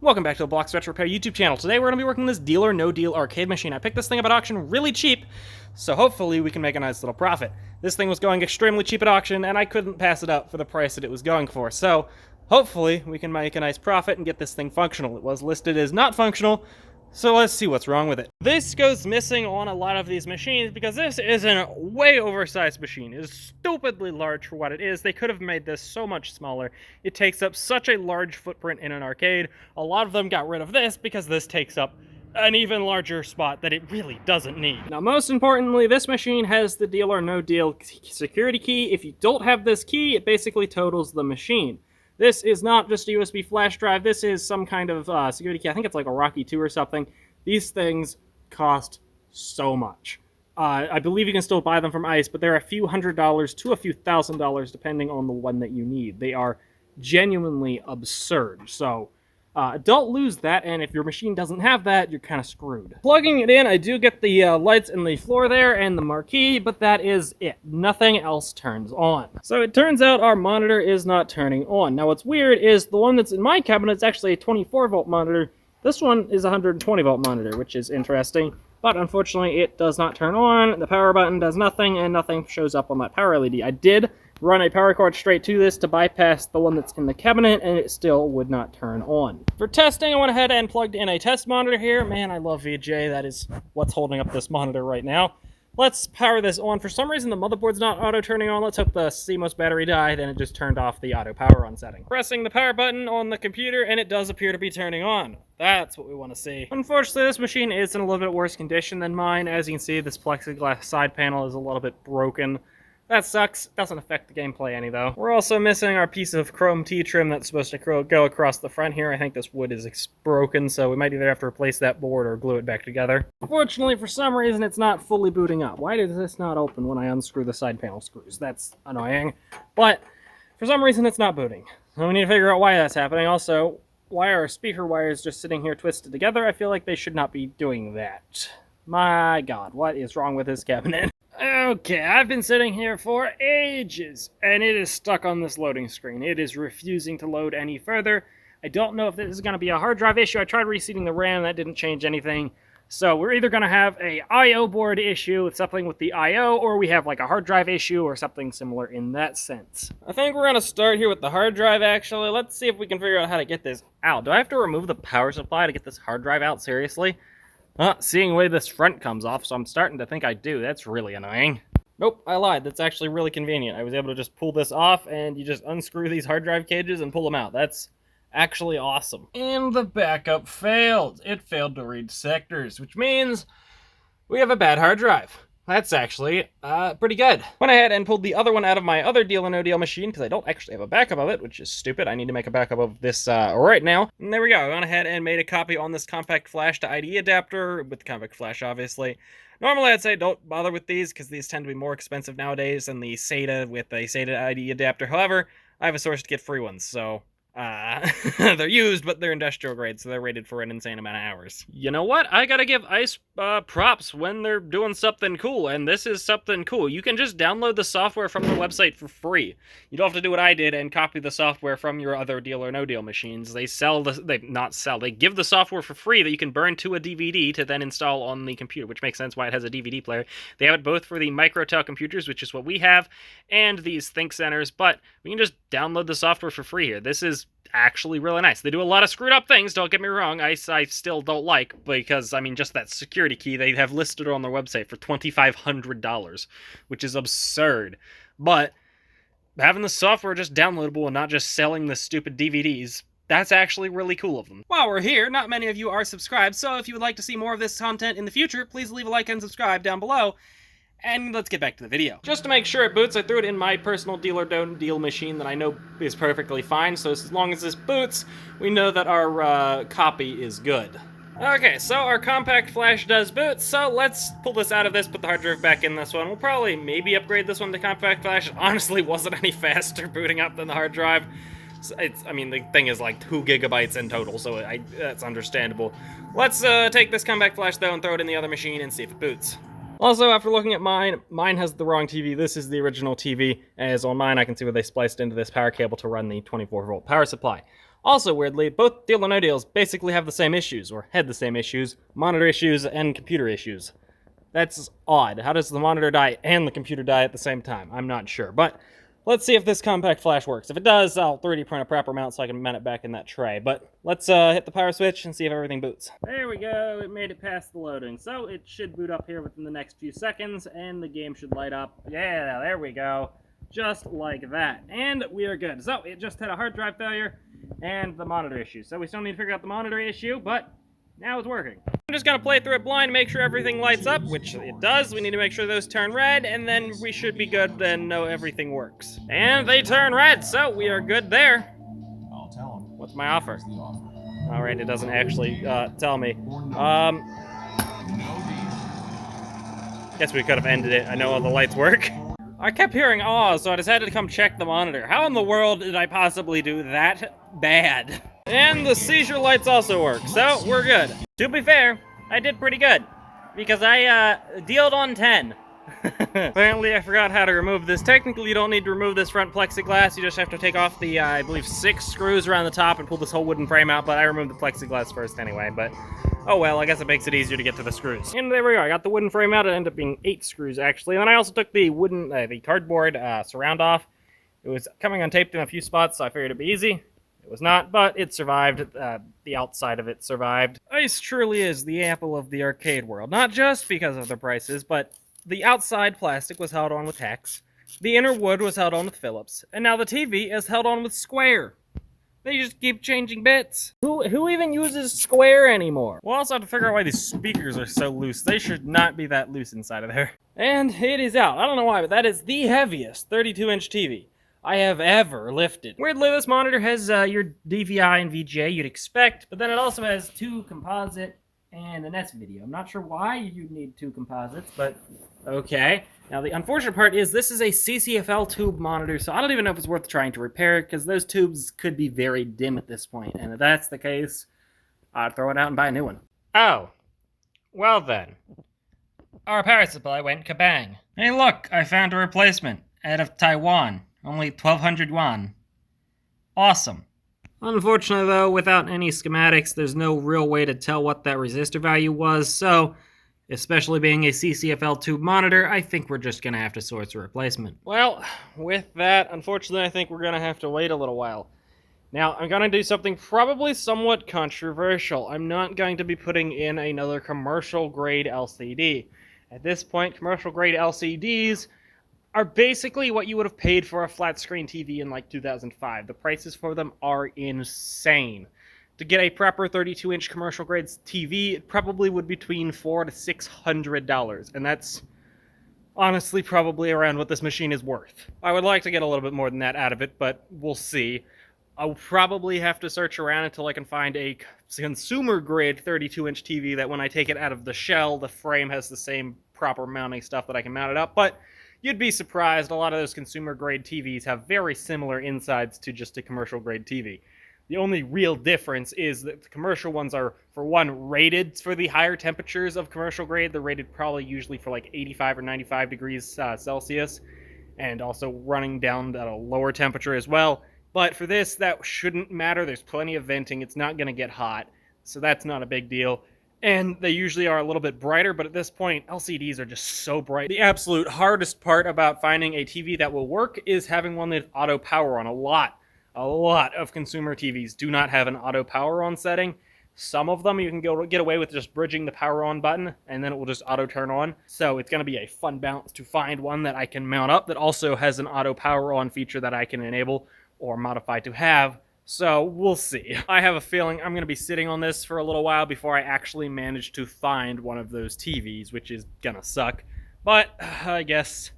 Welcome back to the Block Stretch Repair YouTube channel. Today we're going to be working on this Deal or No Deal arcade machine. I picked this thing up at auction really cheap, so hopefully we can make a nice little profit. This thing was going extremely cheap at auction, and I couldn't pass it up for the price that it was going for. So hopefully we can make a nice profit and get this thing functional. It was listed as not functional, so let's see what's wrong with it. This goes missing on a lot of these machines because this is a way oversized machine. It is stupidly large for what it is. They could have made this so much smaller. It takes up such a large footprint in an arcade. A lot of them got rid of this because this takes up an even larger spot that it really doesn't need. Now, most importantly, this machine has the Deal or No Deal security key. If you don't have this key, it basically totals the machine. This is not just a USB flash drive. This is some kind of security key. I think it's like a Rocky 2 or something. These things cost so much. I believe you can still buy them from ICE, but they're a few $100s to a few $1,000s depending on the one that you need. They are genuinely absurd. So don't lose that, and if your machine doesn't have that, you're kind of screwed. Plugging it in, I do get the lights in the floor there and the marquee, but that is it. Nothing else turns on. So it turns out our monitor is not turning on. Now what's weird is the one that's in my cabinet is actually a 24-volt monitor. This one is a 120-volt monitor, which is interesting, but unfortunately it does not turn on. The power button does nothing, and nothing shows up on that power LED. I did run a power cord straight to this to bypass the one that's in the cabinet, and it still would not turn on. For testing, I went ahead and plugged in a test monitor here. Man, I love VGA. That is what's holding up this monitor right now. Let's power this on. For some reason, the motherboard's not auto-turning on. Let's hope the CMOS battery died and it just turned off the auto power on setting. Pressing the power button on the computer, and it does appear to be turning on. That's what we want to see. Unfortunately, this machine is in a little bit worse condition than mine. As you can see, this plexiglass side panel is a little bit broken. That sucks. Doesn't affect the gameplay any, though. We're also missing our piece of chrome T-trim that's supposed to go across the front here. I think this wood is broken, so we might either have to replace that board or glue it back together. Fortunately, for some reason, it's not fully booting up. Why does this not open when I unscrew the side panel screws? That's annoying. But for some reason, it's not booting. So we need to figure out why that's happening. Also, why are our speaker wires just sitting here twisted together? I feel like they should not be doing that. My God, what is wrong with this cabinet? Okay, I've been sitting here for ages, and it is stuck on this loading screen. It is refusing to load any further. I don't know if this is going to be a hard drive issue. I tried reseating the RAM, that didn't change anything. So we're either going to have a I/O board issue with something with the I/O, or we have like a hard drive issue or something similar in that sense. I think we're going to start here with the hard drive, actually. Let's see if we can figure out how to get this out. Do I have to remove the power supply to get this hard drive out? Seriously? Seeing the way this front comes off, so I'm starting to think I do. That's really annoying. Nope, I lied. That's actually really convenient. I was able to just pull this off, and you just unscrew these hard drive cages and pull them out. That's actually awesome. And the backup failed. It failed to read sectors, which means we have a bad hard drive. That's actually pretty good. Went ahead and pulled the other one out of my other Deal or No Deal machine because I don't actually have a backup of it, which is stupid. I need to make a backup of this right now. And there we go. I went ahead and made a copy on this compact flash to IDE adapter with the compact flash, obviously. Normally, I'd say don't bother with these because these tend to be more expensive nowadays than the SATA with a SATA IDE adapter. However, I have a source to get free ones, so they're used, but they're industrial grade, so they're rated for an insane amount of hours. You know what? I gotta give ICE props when they're doing something cool, and this is something cool. You can just download the software from the website for free. You don't have to do what I did and copy the software from your other Deal or No Deal machines. They give the software for free that you can burn to a DVD to then install on the computer, which makes sense why it has a DVD player. They have it both for the Microtel computers, which is what we have, and these Think Centers, but we can just download the software for free here. This is actually really nice. They do a lot of screwed up things, don't get me wrong. I still don't like, because, I mean, just that security key, they have listed it on their website for $2,500, which is absurd. But having the software just downloadable and not just selling the stupid DVDs, that's actually really cool of them. While we're here, not many of you are subscribed, so if you would like to see more of this content in the future, please leave a like and subscribe down below. And let's get back to the video. Just to make sure it boots, I threw it in my personal Deal or No Deal machine that I know is perfectly fine, so as long as this boots, we know that our copy is good. Okay, so our compact flash does boot, so let's pull this out of this, put the hard drive back in this one. We'll probably maybe upgrade this one to compact flash. It honestly wasn't any faster booting up than the hard drive. I mean, the thing is like 2 gigabytes in total, so that's understandable. Let's take this compact flash, though, and throw it in the other machine and see if it boots. Also, after looking at mine has the wrong TV. This is the original TV, as on mine I can see where they spliced into this power cable to run the 24-volt power supply. Also, weirdly, both Deal or No Deals basically have the same issues, or had the same issues, monitor issues and computer issues. That's odd. How does the monitor die and the computer die at the same time? I'm not sure, but let's see if this compact flash works. If it does, I'll 3D print a proper mount so I can mount it back in that tray, but let's hit the power switch and see if everything boots. There we go, it made it past the loading, so it should boot up here within the next few seconds, and the game should light up. Yeah, there we go. Just like that, and we are good. So, it just had a hard drive failure and the monitor issue, so we still need to figure out the monitor issue, but now it's working. I'm just gonna play through it blind, make sure everything lights up, which it does. We need to make sure those turn red, and then we should be good and know everything works. And they turn red, so we are good there. I'll tell him. What's my offer? All right, it doesn't actually tell me. Guess we could have ended it. I know all the lights work. I kept hearing awes, so I decided to come check the monitor. How in the world did I possibly do that bad? And the seizure lights also work, so we're good. To be fair, I did pretty good, because I dealed on 10. Apparently I forgot how to remove this. Technically you don't need to remove this front plexiglass, you just have to take off the, I believe 6 screws around the top and pull this whole wooden frame out, but I removed the plexiglass first anyway, but oh well, I guess it makes it easier to get to the screws. And there we go, I got the wooden frame out, it ended up being 8 screws actually, and then I also took the wooden, the cardboard surround off. It was coming untaped in a few spots, so I figured it'd be easy. It was not, but it survived. The outside of it survived. Ice truly is the apple of the arcade world, not just because of the prices, but the outside plastic was held on with hex, the inner wood was held on with Phillips, and now the TV is held on with square. They just keep changing bits. Who even uses square anymore? We'll also have to figure out why these speakers are so loose. They should not be that loose inside of there. And it is out. I don't know why, but that is the heaviest 32-inch TV I have ever lifted. Weirdly, this monitor has your DVI and VGA you'd expect, but then it also has 2 composite and an S video. I'm not sure why you'd need 2 composites, but okay. Now, the unfortunate part is this is a CCFL tube monitor, so I don't even know if it's worth trying to repair it, because those tubes could be very dim at this point, and if that's the case, I'd throw it out and buy a new one. Oh. Well then. Our power supply went kabang. Hey look, I found a replacement. Out of Taiwan. Only 1,200 yuan. Awesome. Unfortunately though, without any schematics, there's no real way to tell what that resistor value was, so especially being a CCFL tube monitor, I think we're just gonna have to source a replacement. Well, with that, unfortunately I think we're gonna have to wait a little while. Now, I'm gonna do something probably somewhat controversial. I'm not going to be putting in another commercial grade LCD. At this point, commercial grade LCDs are basically what you would have paid for a flat screen TV in like 2005. The prices for them are insane. To get a proper 32-inch commercial grade TV, it probably would be between $400 to $600, and that's honestly probably around what this machine is worth. I would like to get a little bit more than that out of it, but we'll see. I'll probably have to search around until I can find a consumer grade 32-inch TV that when I take it out of the shell, the frame has the same proper mounting stuff that I can mount it up, but you'd be surprised, a lot of those consumer-grade TVs have very similar insides to just a commercial-grade TV. The only real difference is that the commercial ones are, for one, rated for the higher temperatures of commercial grade. They're rated probably usually for like 85 or 95 degrees Celsius, and also running down at a lower temperature as well. But for this, that shouldn't matter. There's plenty of venting. It's not going to get hot, so that's not a big deal. And they usually are a little bit brighter, but at this point, LCDs are just so bright. The absolute hardest part about finding a TV that will work is having one with auto power on. A lot of consumer TVs do not have an auto power on setting. Some of them you can get away with just bridging the power on button, and then it will just auto turn on. So it's going to be a fun balance to find one that I can mount up that also has an auto power on feature that I can enable or modify to have. So, we'll see. I have a feeling I'm going to be sitting on this for a little while before I actually manage to find one of those TVs, which is gonna suck. But, I guess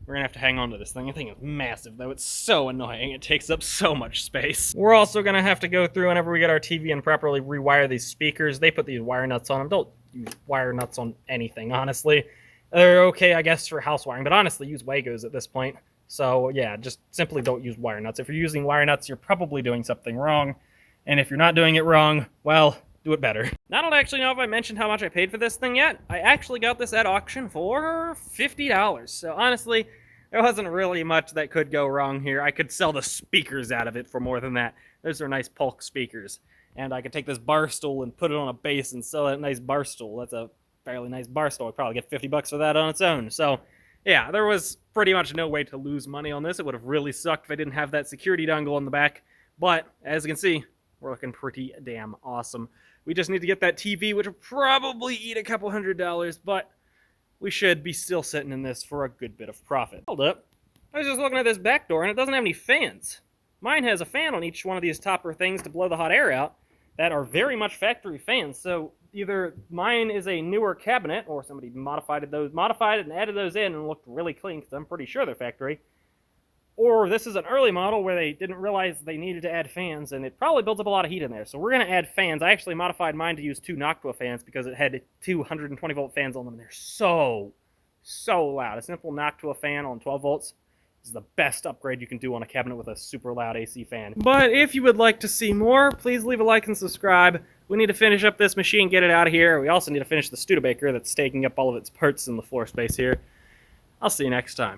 we're gonna have to hang on to this thing. The thing is massive, though. It's so annoying. It takes up so much space. We're also gonna have to go through whenever we get our TV and properly rewire these speakers. They put these wire nuts on them. Don't use wire nuts on anything, honestly. They're okay, I guess, for house wiring, but honestly, use Wagos at this point. So, yeah, just simply don't use wire nuts. If you're using wire nuts, you're probably doing something wrong. And if you're not doing it wrong, well, do it better. I don't actually know if I mentioned how much I paid for this thing yet. I actually got this at auction for $50. So, honestly, there wasn't really much that could go wrong here. I could sell the speakers out of it for more than that. Those are nice Polk speakers. And I could take this bar stool and put it on a base and sell that nice bar stool. That's a fairly nice bar stool. I'd probably get $50 for that on its own. So, yeah, there was pretty much no way to lose money on this. It would have really sucked if I didn't have that security dongle in the back. But, as you can see, we're looking pretty damn awesome. We just need to get that TV, which will probably eat a couple $100, but we should be still sitting in this for a good bit of profit. Hold up. I was just looking at this back door, and it doesn't have any fans. Mine has a fan on each one of these topper things to blow the hot air out that are very much factory fans. So either mine is a newer cabinet, or somebody modified it and added those in and looked really clean, because I'm pretty sure they're factory. Or this is an early model where they didn't realize they needed to add fans, and it probably builds up a lot of heat in there. So we're going to add fans. I actually modified mine to use 2 Noctua fans because it had 220-volt fans on them, and they're so loud. A simple Noctua fan on 12 volts is the best upgrade you can do on a cabinet with a super loud AC fan. But if you would like to see more, please leave a like and subscribe. We need to finish up this machine, get it out of here. We also need to finish the Studebaker that's taking up all of its parts in the floor space here. I'll see you next time.